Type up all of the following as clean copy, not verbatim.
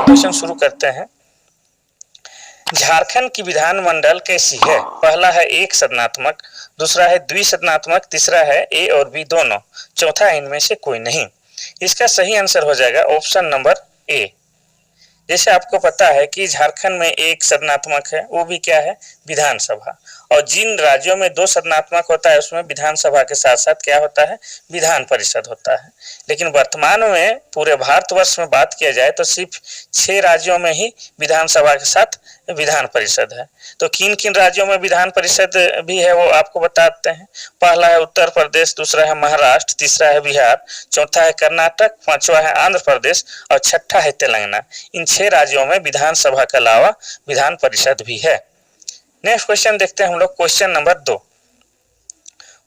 Question शुरू करते हैं। झारखंड की विधानमंडल कैसी है? पहला है एक सदनात्मक, दूसरा है द्विसदनात्मक, तीसरा है ए और बी दोनों, चौथा इनमें से कोई नहीं। इसका सही आंसर हो जाएगा ऑप्शन नंबर ए। जैसे आपको पता है कि झारखंड में एक सदनात्मक है, वो भी क्या है? विधानसभा। और जिन राज्यों में दो सदनात्मक होता है उसमें विधानसभा के साथ साथ क्या होता है? विधान परिषद होता है। लेकिन वर्तमान में पूरे भारतवर्ष में बात किया जाए तो सिर्फ 6 राज्यों में ही विधानसभा के साथ विधान परिषद है। तो किन किन राज्यों में विधान परिषद भी है वो आपको बताते हैं। पहला है उत्तर प्रदेश, दूसरा है महाराष्ट्र, तीसरा है बिहार, चौथा है कर्नाटक, पांचवा है आंध्र प्रदेश और छठा है तेलंगाना। इन 6 राज्यों में विधानसभा के अलावा विधान परिषद भी है। नेक्स्ट क्वेश्चन देखते हैं हम लोग, क्वेश्चन नंबर 2।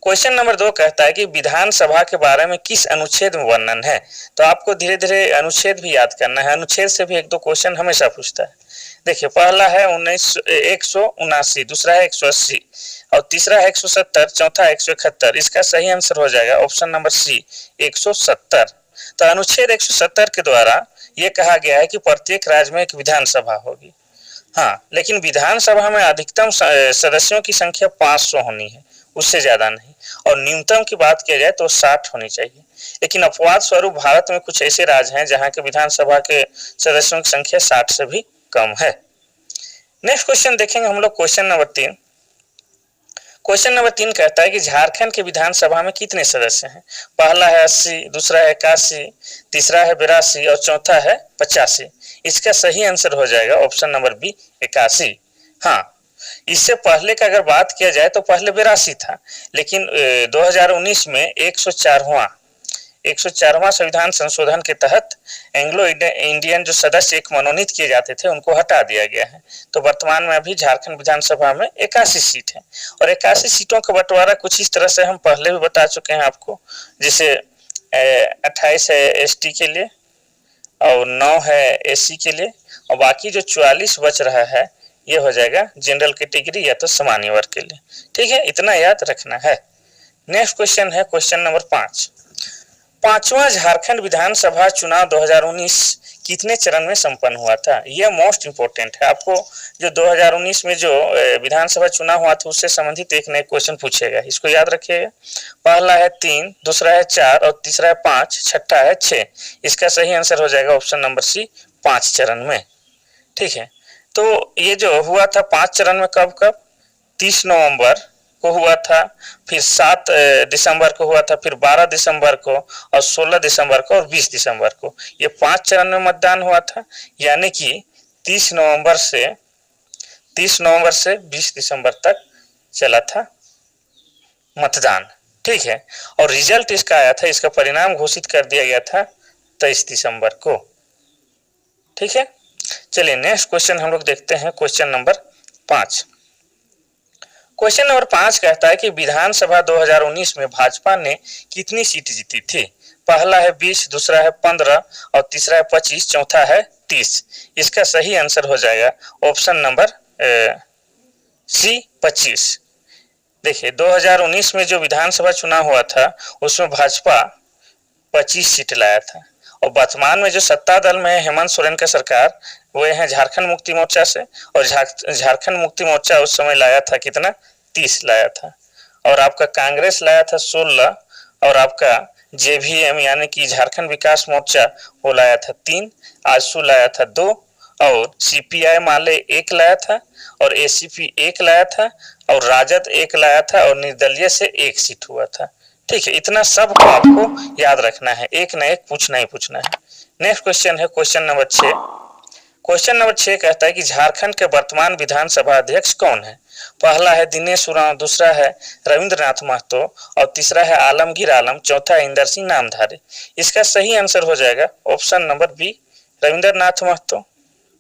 क्वेश्चन नंबर 2 कहता है कि विधानसभा के बारे में किस अनुच्छेद में वर्णन है? तो आपको धीरे धीरे अनुच्छेद भी याद करना है। अनुच्छेद से भी 1-2 क्वेश्चन हमेशा पूछता है। देखिए, पहला है 179, दूसरा है 180 और तीसरा है 170, चौथा है 171। इसका सही आंसर हो जाएगा ऑप्शन नंबर सी, 170। तो अनुच्छेद 170 के द्वारा ये कहा गया है कि प्रत्येक राज्य में एक विधानसभा होगी। हाँ, लेकिन विधानसभा में अधिकतम सदस्यों की संख्या 500 होनी है, उससे ज्यादा नहीं। और न्यूनतम की बात किया जाए तो 60 होनी चाहिए। लेकिन अपवाद स्वरूप भारत में कुछ ऐसे राज्य हैं जहां के विधानसभा के सदस्यों की संख्या 60 से भी कम है। नेक्स्ट क्वेश्चन देखेंगे हम लोग, क्वेश्चन नंबर 3। क्वेश्चन नंबर 3 कहता है कि झारखंड के विधानसभा में कितने सदस्य हैं? पहला है 80, दूसरा है 81, तीसरा है 82 और चौथा है 85। इसका सही आंसर हो जाएगा ऑप्शन नंबर बी, 81। हाँ, इससे पहले का अगर बात किया जाए तो पहले 82 था, लेकिन 2019 में 104वां संविधान संशोधन के तहत एंग्लो इंडियन जो सदस्य एक मनोनीत किए जाते थे उनको हटा दिया गया है। तो वर्तमान में अभी झारखंड विधानसभा में 81 सीट है। और 81 सीटों का बंटवारा कुछ इस तरह से हम पहले भी बता चुके हैं आपको। जैसे 28 है एसटी के लिए और 9 है एससी के लिए और बाकी जो 44 बच रहा है ये हो जाएगा जनरल कैटेगरी या तो सामान्य वर्ग के लिए। ठीक है, इतना याद रखना है। नेक्स्ट क्वेश्चन है क्वेश्चन नंबर 5। पांचवा झारखंड विधानसभा चुनाव 2019 कितने चरण में संपन्न हुआ था? यह मोस्ट इंपोर्टेंट है। आपको जो 2019 में जो विधानसभा चुनाव हुआ था उससे संबंधित एक नए क्वेश्चन पूछेगा, इसको याद रखिएगा। पहला है 3, दूसरा है 4 और तीसरा है 5, छठा है 6। इसका सही आंसर हो जाएगा ऑप्शन नंबर सी, 5 चरण में। ठीक है, तो ये जो हुआ था 5 चरण में कब कब? 30 नवंबर को हुआ था, फिर 7 दिसंबर को हुआ था, फिर 12 दिसंबर को और 16 दिसंबर को और 20 दिसंबर को। ये 5 चरण में मतदान हुआ था। यानी कि 30 नवंबर से 20 दिसंबर तक चला था मतदान। ठीक है, और रिजल्ट इसका आया था, इसका परिणाम घोषित कर दिया गया था 23 दिसंबर को। ठीक है, चलिए नेक्स्ट क्वेश्चन हम लोग देखते हैं, क्वेश्चन नंबर 5। क्वेश्चन नंबर 5 कहता है कि विधानसभा 2019 में भाजपा ने कितनी सीट जीती थी? पहला है 20, दूसरा है 15 और तीसरा है 25, चौथा है 30। इसका सही आंसर हो जाएगा ऑप्शन नंबर सी, 25। देखिए, 2019 में जो विधानसभा चुनाव हुआ था उसमें भाजपा 25 सीट लाया था। और वर्तमान में जो सत्ता दल में हेमंत सोरेन का सरकार वो है झारखंड मुक्ति मोर्चा से, और झारखंड मुक्ति मोर्चा उस समय लाया था कितना? 30 लाया था। और आपका कांग्रेस लाया था 16 और आपका जेवीएम यानी कि झारखंड विकास मोर्चा वो लाया था 3, आजसू लाया था 2 और सीपीआई माले 1 लाया था और एसीपी 1 लाया था और राजद 1 लाया था और निर्दलीय से 1 सीट हुआ था। ठीक है, इतना सब को आपको याद रखना है, एक न एक पूछना ही पूछना है। नेक्स्ट क्वेश्चन है क्वेश्चन नंबर 6। क्वेश्चन नंबर 6 कहता है कि झारखंड के वर्तमान विधानसभा अध्यक्ष कौन है? पहला है दिनेश उरांव, दूसरा है रविंद्रनाथ महतो और तीसरा है आलमगीर आलम, चौथा है इंदर सिंह नामधारी। इसका सही आंसर हो जाएगा option number B, Ravindranath Mahato.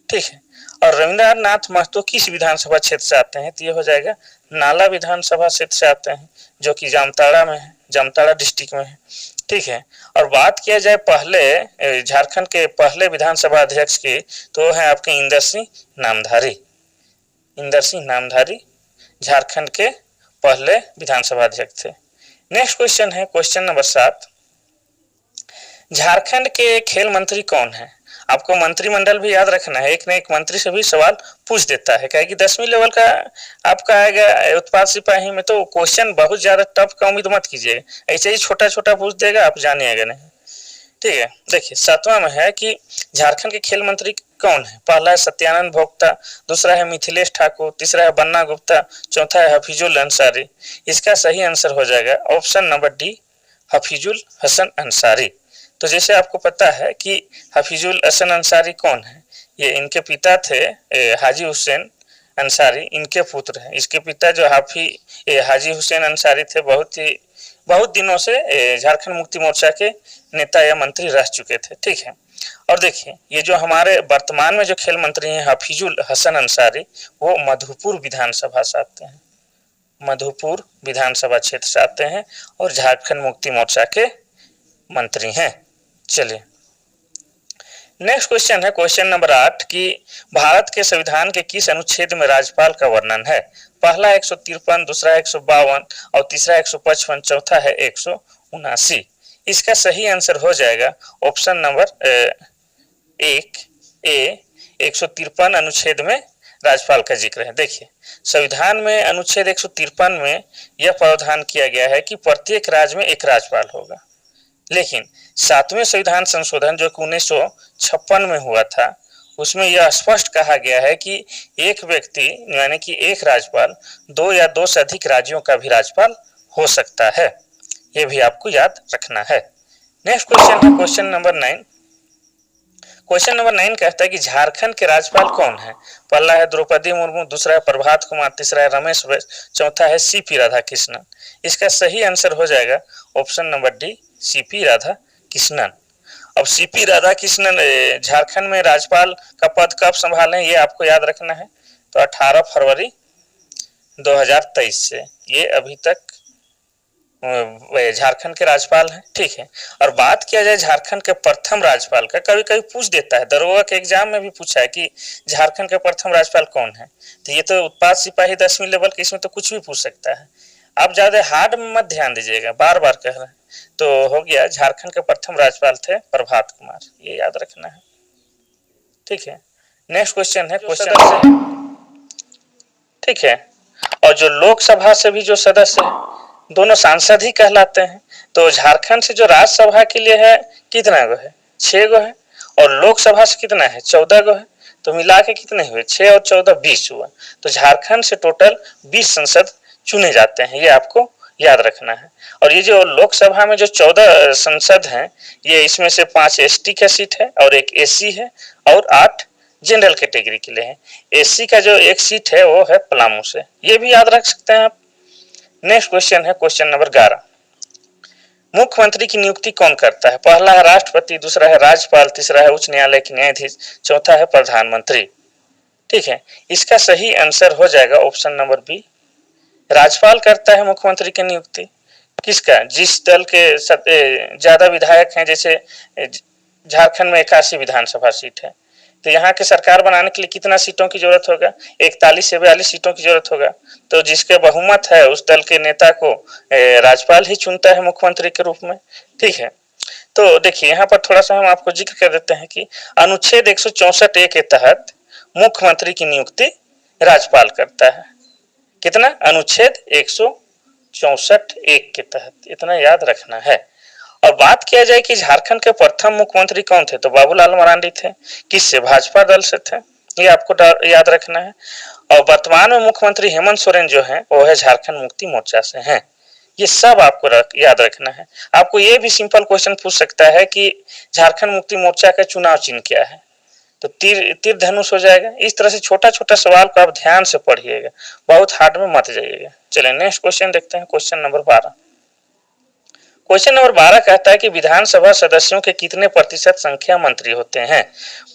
ठीक है, और रविंद्रनाथ महतो किस विधानसभा क्षेत्र से आते हैं? तो ये हो जाएगा नाला विधानसभा क्षेत्र से आते हैं, जो कि जामताड़ा में है, जामताड़ा डिस्ट्रिक्ट में है। ठीक है, और बात किया जाए पहले झारखंड के पहले विधानसभा अध्यक्ष की तो है आपके इंदर सिंह नामधारी। इंदर सिंह नामधारी झारखंड के पहले विधानसभा अध्यक्ष थे। नेक्स्ट क्वेश्चन है क्वेश्चन नंबर 7। झारखंड के खेल मंत्री कौन है? आपको मंत्रिमंडल भी याद रखना है, एक न एक मंत्री से भी सवाल पूछ देता है, क्या कि 10वीं लेवल का आपका आएगा उत्पाद सिपाही में, तो क्वेश्चन बहुत ज्यादा टफ का उम्मीद मत कीजिएगा, ऐसे ही छोटा छोटा पूछ देगा, आप जानिएगा नहीं। ठीक है, देखिए 7वां में है कि झारखंड के खेल मंत्री कौन है। पहला है सत्यानंद भोक्ता, दूसरा है मिथिलेश ठाकुर, तीसरा है बन्ना गुप्ता, चौथा है हफीजुल अंसारी। इसका सही आंसर हो जाएगा option number D, Hafizul Hasan Ansari. तो जैसे आपको पता है कि हफीजुल हसन अंसारी कौन है, ये इनके पिता थे हाजी हुसैन अंसारी, इनके पुत्र हैं। इसके पिता जो हाजी हुसैन अंसारी थे, बहुत दिनों से झारखंड मुक्ति मोर्चा के नेता या मंत्री रह चुके थे। ठीक है, और देखिए ये जो हमारे वर्तमान में जो खेल मंत्री हैं हफीजुल हसन अंसारी, वो मधुपुर विधानसभा से आते हैं, मधुपुर विधानसभा क्षेत्र से आते हैं और झारखंड मुक्ति मोर्चा के मंत्री हैं। चलिए नेक्स्ट क्वेश्चन है क्वेश्चन नंबर 8 कि भारत के संविधान के किस अनुच्छेद में राज्यपाल का वर्णन है। पहला 153, दूसरा 152 और तीसरा 155, चौथा है 179। इसका सही आंसर हो जाएगा ऑप्शन नंबर 1 ए, 153 अनुच्छेद में राज्यपाल का जिक्र है। देखिए संविधान में अनुच्छेद 153 में यह प्रावधान किया गया है कि प्रत्येक राज्य में एक राज्यपाल होगा, लेकिन 7वें संविधान संशोधन जो 1956 में हुआ था, उसमें यह स्पष्ट कहा गया है कि एक व्यक्ति यानी कि एक राज्यपाल 2 या 2 से अधिक राज्यों का भी राज्यपाल हो सकता है, यह भी आपको याद रखना है। नेक्स्ट क्वेश्चन है क्वेश्चन नंबर 9। क्वेश्चन नंबर 9 कहता है कि झारखंड के राज्यपाल कौन है। पहला है द्रौपदी मुर्मू, दूसरा है प्रभात कुमार, तीसरा है रमेश बैस, चौथा है सीपी राधाकृष्णन। इसका सही आंसर हो जाएगा option number D, CP Radhakrishnan. अब सीपी राधाकृष्णन झारखंड में राज्यपाल का पद कब संभाले, ये आपको याद रखना है। तो 18 फरवरी 2023 से ये अभी तक झारखंड के राज्यपाल हैं। ठीक है, और बात किया जाए झारखंड के प्रथम राज्यपाल का, कभी कभी पूछ देता है, दरोगा के एग्जाम में भी पूछा है कि झारखंड के प्रथम राज्यपाल कौन है। तो ये तो उत्पाद सिपाही 10वीं लेवल के, इसमें तो कुछ भी पूछ सकता है। आप ज्यादा हार्ड में मत ध्यान दीजिएगा, बार बार कह रहे हैं। तो हो गया, झारखंड के प्रथम राज्यपाल थे प्रभात कुमार, ये याद रखना है। ठीक है, नेक्स्ट क्वेश्चन है क्वेश्चन, ठीक है, और जो लोकसभा से भी जो सदस्य है दोनों सांसद ही कहलाते हैं। तो झारखंड से जो राज्यसभा के लिए है कितना गो है, 6 गो है, और लोकसभा से कितना है, 14 गो है। तो मिला के कितने हुए, 6 और 14 20 हुआ। तो झारखंड से टोटल 20 संसद चुने जाते हैं, ये आपको याद रखना है। और ये जो लोकसभा में जो 14 संसद हैं, ये इसमें से 5 एसटी का सीट है और 1 एससी है और 8 जनरल कैटेगरी के लिए है। एससी का जो 1 सीट है वो है पलामू से, ये भी याद रख सकते हैं आप। नेक्स्ट क्वेश्चन है क्वेश्चन नंबर 11। मुख्यमंत्री की नियुक्ति कौन करता है। पहला है राष्ट्रपति, दूसरा है राज्यपाल, तीसरा है उच्च न्यायालय के न्यायाधीश, चौथा है प्रधानमंत्री। ठीक है, इसका सही आंसर हो जाएगा ऑप्शन नंबर बी, राज्यपाल करता है मुख्यमंत्री की नियुक्ति। किसका, जिस दल के ज्यादा विधायक हैं, जैसे झारखंड में 81 विधानसभा सीट है, तो यहाँ के सरकार बनाने के लिए कितना सीटों की जरूरत होगा, 41 से 42 सीटों की जरूरत होगा। तो जिसके बहुमत है उस दल के नेता को राज्यपाल ही चुनता है मुख्यमंत्री के रूप में। ठीक है, तो देखिए यहाँ पर थोड़ा सा हम आपको जिक्र कर देते हैं कि अनुच्छेद 164 के तहत मुख्यमंत्री की नियुक्ति राज्यपाल करता है। कितना, अनुच्छेद 164 के तहत, इतना याद रखना है। और बात किया जाए कि झारखंड के प्रथम मुख्यमंत्री कौन थे, तो बाबूलाल मरांडी थे। किससे, भाजपा दल से थे, ये आपको याद रखना है। और वर्तमान में मुख्यमंत्री हेमंत सोरेन जो है वो है झारखंड मुक्ति मोर्चा से हैं। ये सब आपको याद रखना है। आपको ये भी सिंपल क्वेश्चन पूछ सकता है कि झारखंड मुक्ति मोर्चा का चुनाव चिन्ह क्या है, तो तीर धनुष हो जाएगा। इस तरह से छोटा छोटा सवाल को आप ध्यान से पढ़िएगा, बहुत हार्ड में मत जाइएगा। चलिए नेक्स्ट क्वेश्चन देखते हैं क्वेश्चन नंबर 12। क्वेश्चन नंबर 12 कहता है कि विधानसभा सदस्यों के कितने प्रतिशत संख्या मंत्री होते हैं।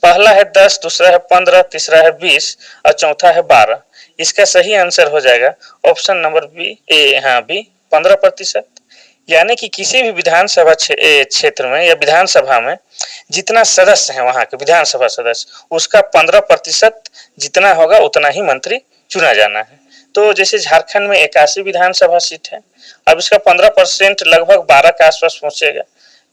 पहला है 10, दूसरा है 15, तीसरा है 20 और चौथा है 12। इसका सही आंसर हो जाएगा ऑप्शन नंबर बी, 15%। यानी कि किसी भी विधानसभा क्षेत्र में या विधानसभा में जितना सदस्य है वहां के विधानसभा सदस्य, उसका 15% जितना होगा उतना ही मंत्री चुना जाना है। तो जैसे झारखंड में 81 विधानसभा सीट है, अब इसका 15% लगभग 12 के आसपास पहुंचेगा।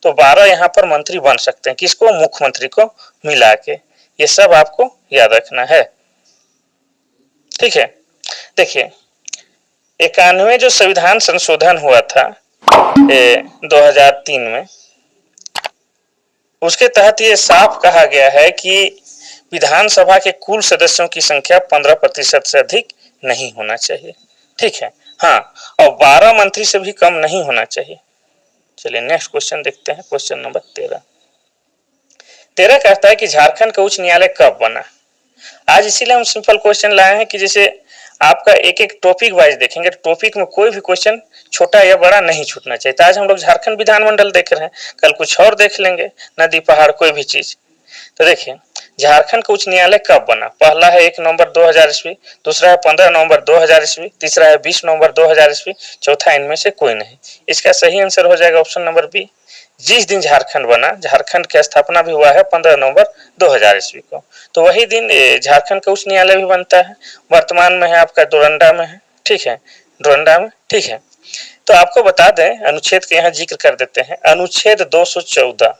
तो 12 यहाँ पर मंत्री बन सकते हैं, किसको? मुख्यमंत्री को मिला के। ये सब आपको याद रखना है, ठीक है। देखिए 91 जो संविधान संशोधन हुआ था 2003 में, उसके तहत ये साफ कहा गया है कि विधानसभा के कुल सदस्यों की संख्या 15% से अधिक नहीं होना चाहिए, ठीक है। हाँ, और 12 मंत्री से भी कम नहीं होना चाहिए। चलिए नेक्स्ट क्वेश्चन देखते हैं, क्वेश्चन नंबर 13 कहता है कि झारखंड का उच्च न्यायालय कब बना। आज इसीलिए हम सिंपल क्वेश्चन लाए हैं कि जैसे आपका एक एक टॉपिक वाइज देखेंगे, टॉपिक में कोई भी क्वेश्चन छोटा या बड़ा नहीं छूटना चाहिए। तो आज हम लोग झारखंड विधानमंडल देख रहे हैं, कल कुछ और देख लेंगे, नदी पहाड़ कोई भी चीज। तो देखिए झारखंड का उच्च न्यायालय कब बना। पहला है 1 नवंबर 2000 ईस्वी, दूसरा है 15 नवंबर 2000 ईस्वी, तीसरा है 20 नवंबर 2000 ईस्वी, चौथा इनमें से कोई नहीं। इसका सही आंसर हो जाएगा ऑप्शन नंबर बी। जिस दिन झारखंड बना, झारखंड की स्थापना भी हुआ है 15 नवंबर 2000 ईस्वी को, तो वही दिन झारखंड का उच्च न्यायालय भी बनता है। वर्तमान में है आपका डोरंडा में है, ठीक है, डोरंडा में, ठीक है। तो आपको बता दें, अनुच्छेद के यहाँ जिक्र कर देते हैं। अनुच्छेद 214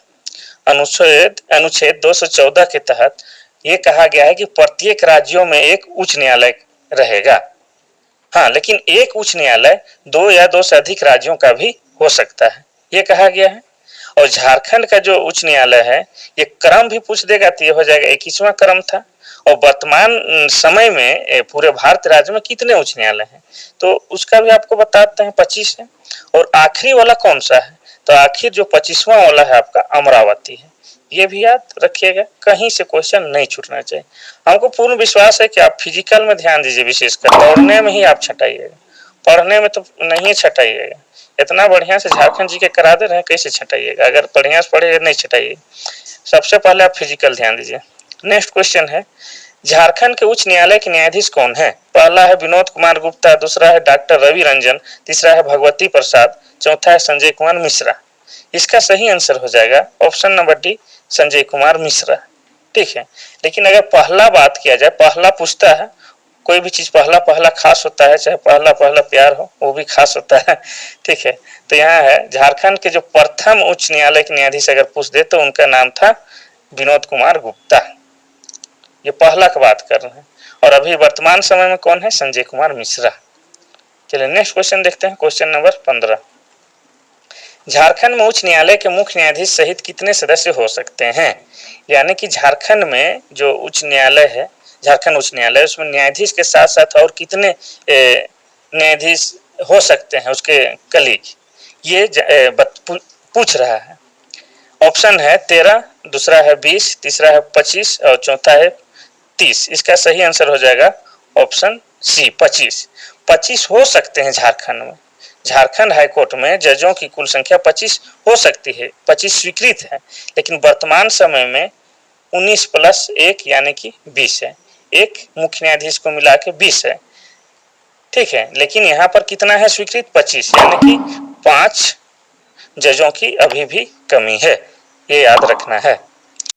के तहत ये कहा गया है कि प्रत्येक राज्यों में एक उच्च न्यायालय रहेगा। हाँ, लेकिन एक उच्च न्यायालय 2 या 2 से अधिक राज्यों का भी हो सकता है, ये कहा गया है। और झारखंड का जो उच्च न्यायालय है, ये क्रम भी पूछ देगा तो ये हो जाएगा 21वां क्रम था। और वर्तमान समय में पूरे भारत राज्य में कितने उच्च न्यायालय हैं, तो उसका भी आपको बताते हैं, 25 है। और आखिरी वाला कौन सा है, तो आखिर जो 25वां वाला है आपका अमरावती है। ये भी याद रखिएगा, कहीं से क्वेश्चन नहीं छूटना चाहिए। हमको पूर्ण विश्वास है कि आप फिजिकल में ध्यान दीजिए, विशेषकर दौड़ने में ही आप छटाइएगा, पढ़ने में तो नहीं छटाइएगा। इतना बढ़िया से झारखंड जी के करा दे रहे हैं, कैसे छटाइएगा? अगर बढ़िया से पढ़ेगा नहीं छटाइएगा। सबसे पहले आप फिजिकल ध्यान दीजिए। नेक्स्ट क्वेश्चन है, झारखंड के उच्च न्यायालय के न्यायाधीश कौन है। पहला है विनोद कुमार गुप्ता, दूसरा है डॉक्टर रवि रंजन, तीसरा है भगवती प्रसाद, चौथा है संजय कुमार मिश्रा। इसका सही आंसर हो जाएगा option number D, Sanjay Kumar Mishra, ठीक है। लेकिन अगर पहला बात किया जाए, पहला पूछता है, कोई भी चीज पहला पहला खास होता है, चाहे पहला पहला प्यार हो वो भी खास होता है, ठीक है। तो यहाँ है झारखंड के जो प्रथम उच्च न्यायालय के न्यायाधीश अगर पूछ दे तो उनका नाम था विनोद कुमार गुप्ता। ये पहला की बात कर रहे हैं। और अभी वर्तमान समय में कौन है, संजय कुमार मिश्रा। चलिए नेक्स्ट क्वेश्चन देखते हैं, क्वेश्चन नंबर 15। झारखंड में उच्च न्यायालय के मुख्य न्यायाधीश सहित कितने सदस्य हो सकते हैं। यानी कि झारखंड में जो उच्च न्यायालय है, झारखंड उच्च न्यायालय, उसमें न्यायाधीश के साथ साथ और कितने न्यायाधीश हो सकते हैं, उसके कलीग, ये पूछ रहा है। ऑप्शन है 13, दूसरा है 20, तीसरा है 25 और चौथा है 30। इसका सही आंसर हो जाएगा ऑप्शन सी, 25। 25 हो सकते हैं झारखंड में। झारखंड हाईकोर्ट में जजों की कुल संख्या 25 हो सकती है, 25 स्वीकृत है, लेकिन वर्तमान समय में 19 + 1 यानी कि 20 है। एक मुख्य न्यायाधीश को मिला के 20 है, ठीक है। लेकिन यहाँ पर कितना है स्वीकृत, 25, यानी कि 5 जजों की अभी भी कमी है, ये याद रखना है।